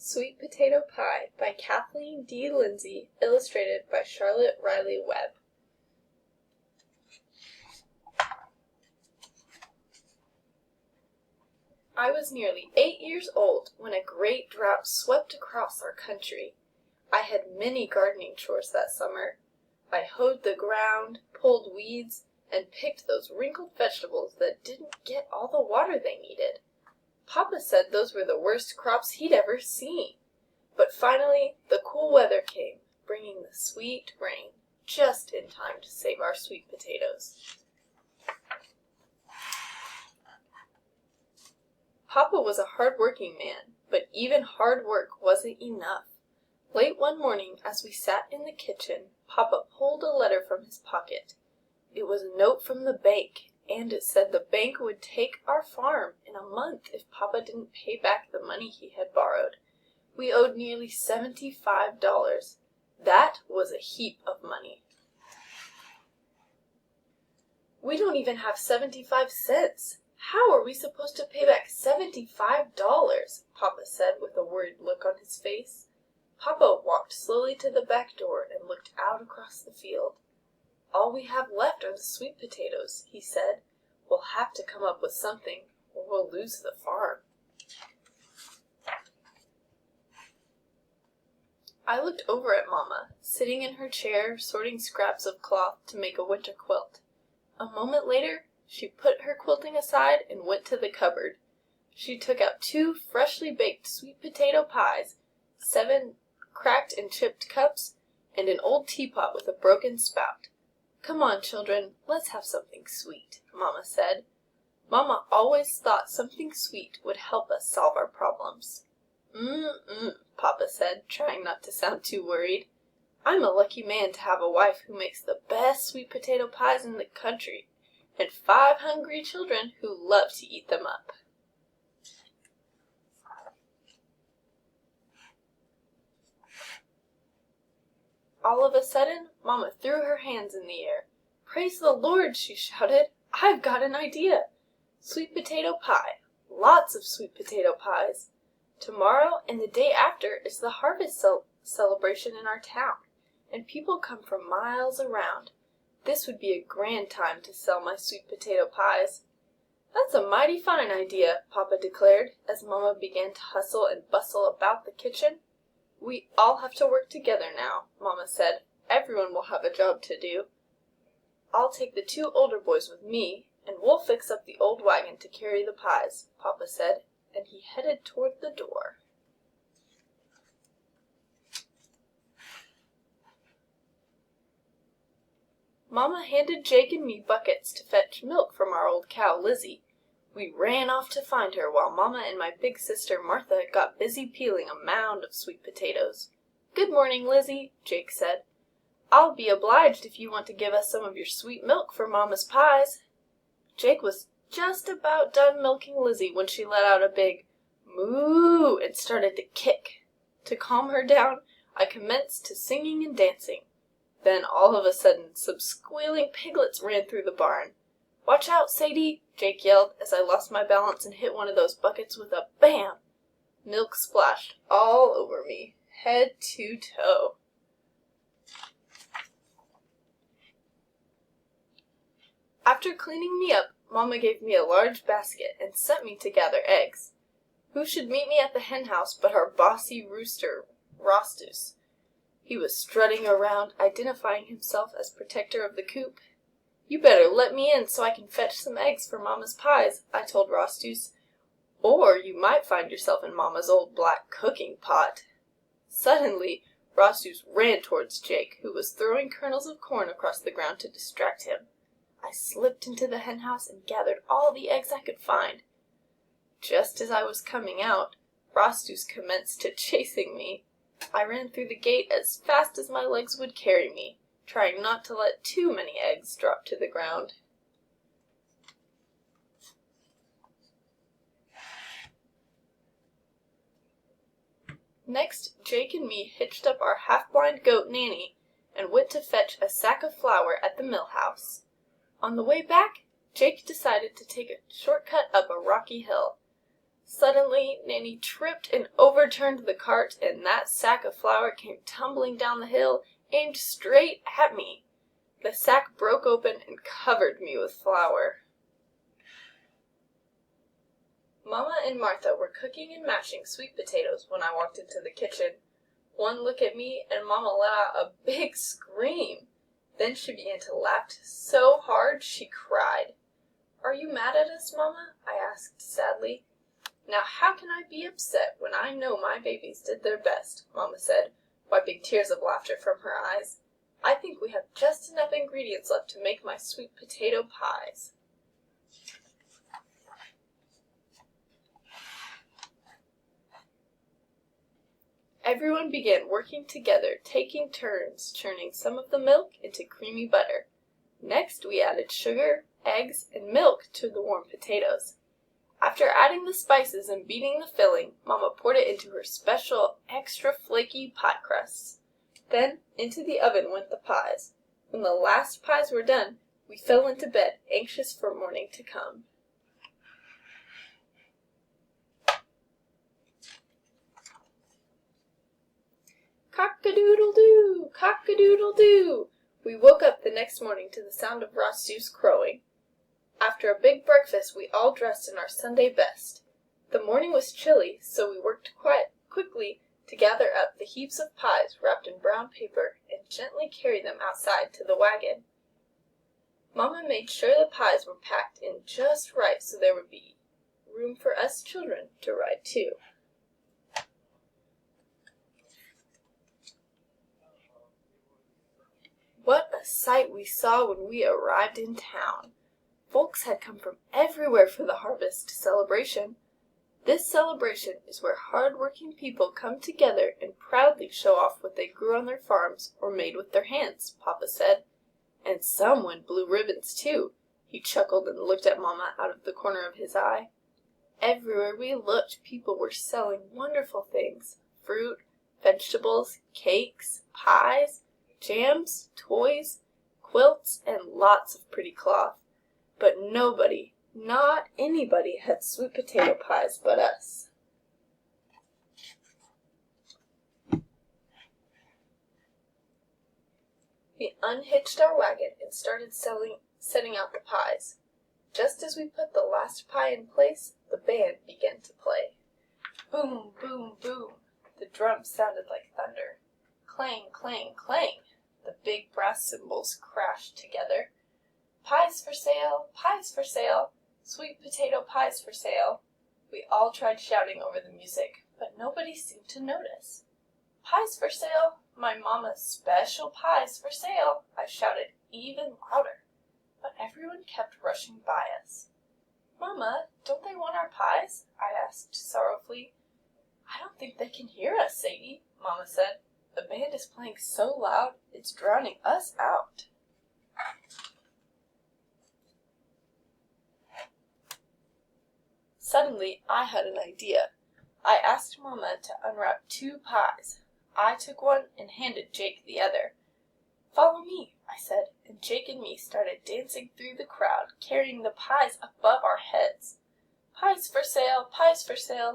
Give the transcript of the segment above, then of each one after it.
Sweet Potato Pie by Kathleen D. Lindsay, illustrated by Charlotte Riley Webb. I was nearly 8 years old when a great drought swept across our country. I had many gardening chores that summer. I hoed the ground, pulled weeds, and picked those wrinkled vegetables that didn't get all the water they needed. Papa said those were the worst crops he'd ever seen. But finally the cool weather came, bringing the sweet rain, just in time to save our sweet potatoes. Papa was a hard-working man, but even hard work wasn't enough. Late one morning, as we sat in the kitchen, Papa pulled a letter from his pocket. It was a note from the bank, and it said the bank would take our farm in a month if Papa didn't pay back the money he had borrowed. We owed nearly $75. That was a heap of money. "We don't even have 75 cents. How are we supposed to pay back $75? Papa said with a worried look on his face. Papa walked slowly to the back door and looked out across the field. "All we have left are the sweet potatoes," he said. "We'll have to come up with something, or we'll lose the farm." I looked over at Mama, sitting in her chair, sorting scraps of cloth to make a winter quilt. A moment later, she put her quilting aside and went to the cupboard. She took out 2 freshly baked sweet potato pies, 7 cracked and chipped cups, and an old teapot with a broken spout. "Come on, children, let's have something sweet," Mama said. Mama always thought something sweet would help us solve our problems. Papa said, trying not to sound too worried. "I'm a lucky man to have a wife who makes the best sweet potato pies in the country, and 5 hungry children who love to eat them up." All of a sudden, Mama threw her hands in the air. "Praise the Lord!" she shouted. "I've got an idea! Sweet potato pie! Lots of sweet potato pies! Tomorrow and the day after is the harvest celebration in our town, and people come from miles around. This would be a grand time to sell my sweet potato pies." "That's a mighty fine idea," Papa declared, as Mama began to hustle and bustle about the kitchen. "We all have to work together now," Mama said. "Everyone will have a job to do. I'll take the 2 older boys with me, and we'll fix up the old wagon to carry the pies," Papa said, and he headed toward the door. Mama handed Jake and me buckets to fetch milk from our old cow, Lizzie. We ran off to find her while Mama and my big sister Martha got busy peeling a mound of sweet potatoes. "Good morning, Lizzie," Jake said. "I'll be obliged if you want to give us some of your sweet milk for Mama's pies." Jake was just about done milking Lizzie when she let out a big moo and started to kick. To calm her down, I commenced to singing and dancing. Then all of a sudden some squealing piglets ran through the barn. "Watch out, Sadie!" Jake yelled as I lost my balance and hit one of those buckets with a bam! Milk splashed all over me, head to toe. After cleaning me up, Mama gave me a large basket and sent me to gather eggs. Who should meet me at the hen house but our bossy rooster, Rostus. He was strutting around, identifying himself as protector of the coop. "You better let me in so I can fetch some eggs for Mama's pies," I told Rostus, "or you might find yourself in Mama's old black cooking pot." Suddenly, Rostus ran towards Jake, who was throwing kernels of corn across the ground to distract him. I slipped into the hen house and gathered all the eggs I could find. Just as I was coming out, Rostus commenced to chasing me. I ran through the gate as fast as my legs would carry me, trying not to let too many eggs drop to the ground. Next, Jake and me hitched up our half-blind goat, Nanny, and went to fetch a sack of flour at the mill house. On the way back, Jake decided to take a short cut up a rocky hill. Suddenly, Nanny tripped and overturned the cart, and that sack of flour came tumbling down the hill, aimed straight at me. The sack broke open and covered me with flour. Mama and Martha were cooking and mashing sweet potatoes when I walked into the kitchen. One look at me, and Mama let out a big scream. Then she began to laugh so hard she cried. "Are you mad at us, Mama?" I asked sadly. "Now how can I be upset when I know my babies did their best?" Mama said, wiping tears of laughter from her eyes. "I think we have just enough ingredients left to make my sweet potato pies." Everyone began working together, taking turns churning some of the milk into creamy butter. Next we added sugar, eggs, and milk to the warm potatoes. After adding the spices and beating the filling, Mama poured it into her special extra flaky pie crusts. Then into the oven went the pies. When the last pies were done, we fell into bed, anxious for morning to come. Cock-a-doodle-doo! Cock-a-doodle-doo! We woke up the next morning to the sound of Rostóv's crowing. After a big breakfast we all dressed in our Sunday best. The morning was chilly, so we worked quickly to gather up the heaps of pies wrapped in brown paper and gently carry them outside to the wagon. Mama made sure the pies were packed in just right so there would be room for us children to ride too. What a sight we saw when we arrived in town! Folks had come from everywhere for the harvest celebration. This celebration is where hard-working people come together and proudly show off what they grew on their farms or made with their hands, Papa said. And some win blue ribbons, too. He chuckled and looked at Mama out of the corner of his eye. Everywhere we looked, people were selling wonderful things: fruit, vegetables, cakes, pies, jams, toys, quilts, and lots of pretty cloth. But nobody, not anybody, had sweet potato pies but us. We unhitched our wagon and started setting out the pies. Just as we put the last pie in place, the band began to play. Boom, boom, boom. The drums sounded like thunder. Clang, clang, clang. The big brass cymbals crashed together. Pies for sale, pies for sale, sweet potato pies for sale. We all tried shouting over the music, but nobody seemed to notice. Pies for sale, my Mama's special pies for sale, I shouted even louder, but everyone kept rushing by us. Mama, don't they want our pies? I asked sorrowfully. I don't think they can hear us, Sadie, Mama said. The band is playing so loud, it's drowning us out. Suddenly, I had an idea. I asked Mama to unwrap 2 pies. I took one and handed Jake the other. Follow me, I said, and Jake and me started dancing through the crowd, carrying the pies above our heads. Pies for sale,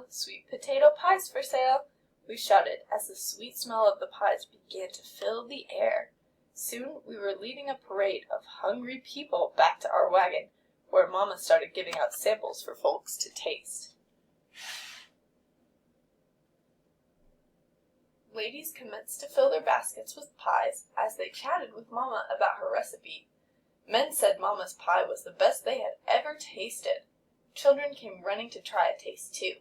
sweet potato pies for sale, we shouted as the sweet smell of the pies began to fill the air. Soon we were leading a parade of hungry people back to our wagon, where Mama started giving out samples for folks to taste. Ladies commenced to fill their baskets with pies as they chatted with Mama about her recipe. Men said Mama's pie was the best they had ever tasted. Children came running to try a taste too.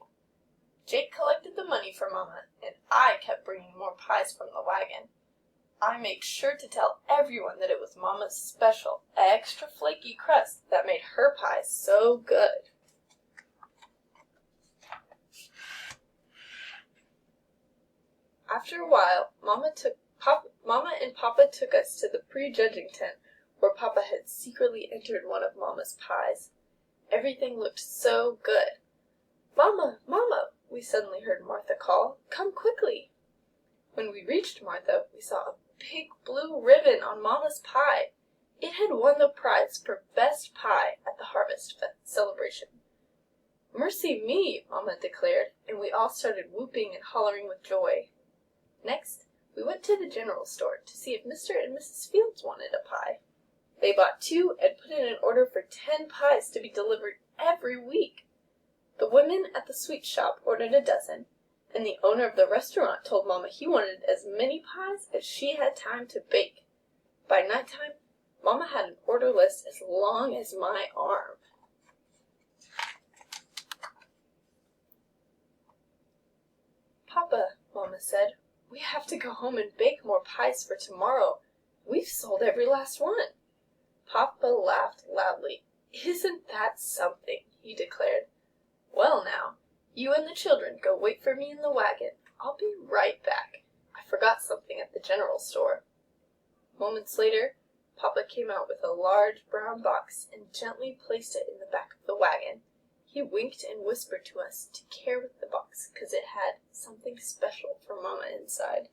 Jake collected the money for Mama, and I kept bringing more pies from the wagon. I made sure to tell everyone that it was Mama's special, extra flaky crust that made her pies so good. After a while, Mama and Papa took us to the prejudging tent, where Papa had secretly entered one of Mama's pies. Everything looked so good. Mama, Mama, we suddenly heard Martha call. Come quickly. When we reached Martha, we saw a big blue ribbon on Mama's pie. It had won the prize for best pie at the harvest celebration. "Mercy me!" Mama declared, and we all started whooping and hollering with joy. Next, we went to the general store to see if Mr. and Mrs. Fields wanted a pie. They bought 2 and put in an order for 10 pies to be delivered every week. The women at the sweet shop ordered a dozen, and the owner of the restaurant told Mama he wanted as many pies as she had time to bake. By nighttime, Mama had an order list as long as my arm. "Papa," Mama said, "we have to go home and bake more pies for tomorrow. We've sold every last one." Papa laughed loudly. "Isn't that something?" he declared. "Well now, you and the children go wait for me in the wagon. I'll be right back. I forgot something at the general store." Moments later, Papa came out with a large brown box and gently placed it in the back of the wagon. He winked and whispered to us to care with the box, 'cause it had something special for Mama inside.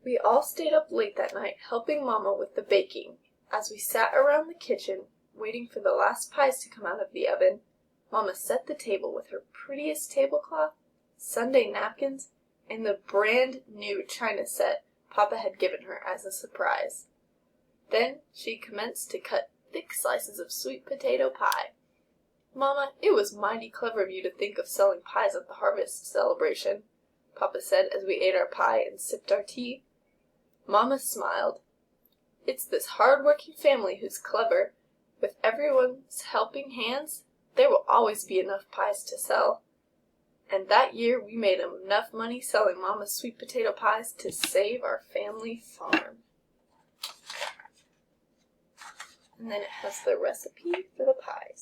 We all stayed up late that night helping Mama with the baking. As we sat around the kitchen, waiting for the last pies to come out of the oven, Mama set the table with her prettiest tablecloth, Sunday napkins, and the brand new china set Papa had given her as a surprise. Then she commenced to cut thick slices of sweet potato pie. "Mama, it was mighty clever of you to think of selling pies at the harvest celebration," Papa said as we ate our pie and sipped our tea. Mama smiled. "It's this hard-working family who's clever. With everyone's helping hands, there will always be enough pies to sell." And that year we made enough money selling Mama's sweet potato pies to save our family farm. And then it has the recipe for the pies.